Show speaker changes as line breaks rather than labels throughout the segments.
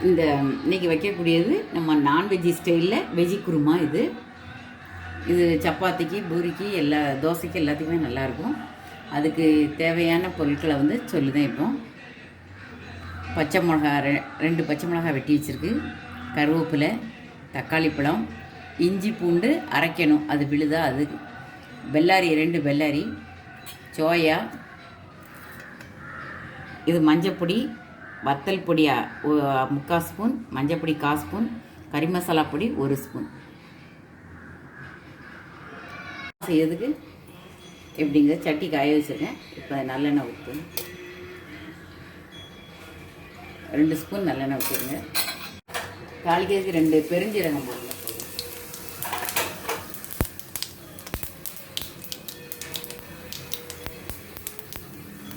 இந்த இன்றைக்கி வைக்கக்கூடியது நம்ம நான்வெஜ்ஜி ஸ்டைலில் வெஜ்ஜி குருமா. இது சப்பாத்திக்கு, பூரிக்கு, எல்லா தோசைக்கு எல்லாத்துக்குமே நல்லாயிருக்கும். அதுக்கு தேவையான பொருட்களை வந்து சொல்லுதேன். இப்போ பச்சை மிளகா 2 பச்சை மிளகா வெட்டி வச்சுருக்கு, கருவேப்பிலை, தக்காளி பழம், இஞ்சி பூண்டு அரைக்கணும், அது விழுதா, அது பெல்லாரி 2 பெல்லாரி, சோயா, இது மஞ்சப்பொடி, வத்தல் பொடி 3/4 ஸ்பூன், மஞ்சப்பொடி 1/4 ஸ்பூன், கறி மசாலா பொடி 1 ஸ்பூன். செய்யறதுக்கு எப்படிங்க, சட்டி காய வச்சுருக்கேன். இப்போ நல்லெண்ணெய் ஊற்று, 2 ஸ்பூன் நல்லெண்ணெய் ஊற்றுருங்க. தாளிக்கிறதுக்கு 2 பெருஞ்சீரகம் போடுங்க.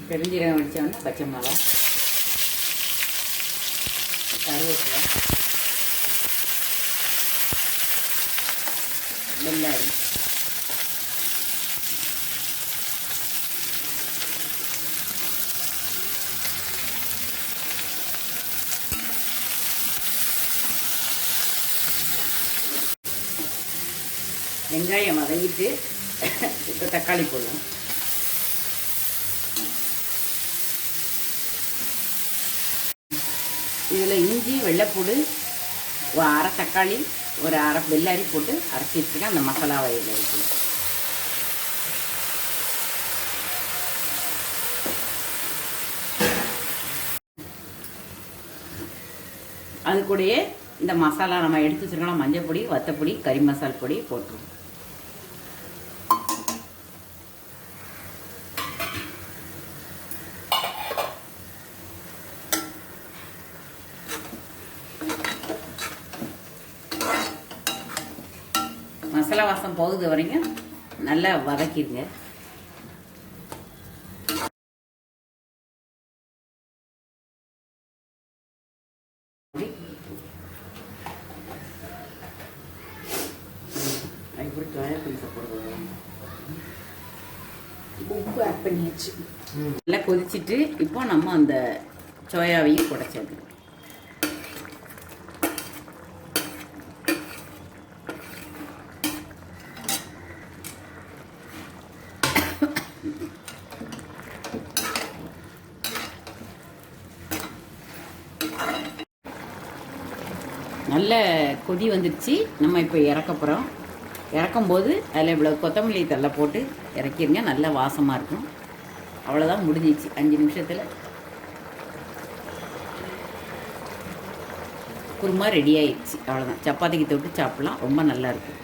பெருஞ்சீரகம் வடித்தோன்னா பச்சை மிளகா, கருவேப்பிலை, வெள்ளாரி, வெங்காயம் வதங்கிட்டு இப்போ தக்காளி போடலாம். இதில் இஞ்சி, வெள்ளைப்பூடு, 1/2 தக்காளி, 1/2 பெல்லாரி போட்டு அரைச்சி வச்சுருக்கேன். அந்த மசாலா வகையில் இருக்குது. அது கூடயே இந்த மசாலா நம்ம எடுத்து வச்சுருக்கலாம், மஞ்சள் பொடி, வத்தப்பொடி, கறி மசால் பொடி போட்டுருவோம். மசாலா வாசம் போகுது வரைக்கும் நல்லா வதக்கிடுங்க.
உப்பு ஆட் பண்ணியாச்சு.
நல்லா கொதிச்சுட்டு இப்போ நம்ம அந்த சோயாவையும் கூட சேர்த்துக்கணும். நல்ல கொதி வந்துடுச்சு. நம்ம இப்போ இறக்க போகிறோம். இறக்கும்போது அதில் இவ்வளோ கொத்தமல்லி தழை போட்டு இறக்கிடுங்க, நல்ல வாசமாக இருக்கும். அவ்வளோதான், முடிஞ்சிச்சு. 5 நிமிஷத்தில் குருமா ரெடி ஆயிடுச்சு. அவ்வளோதான், சப்பாத்திக்கு தொட்டு சாப்பிட்லாம், ரொம்ப நல்லாயிருக்கும்.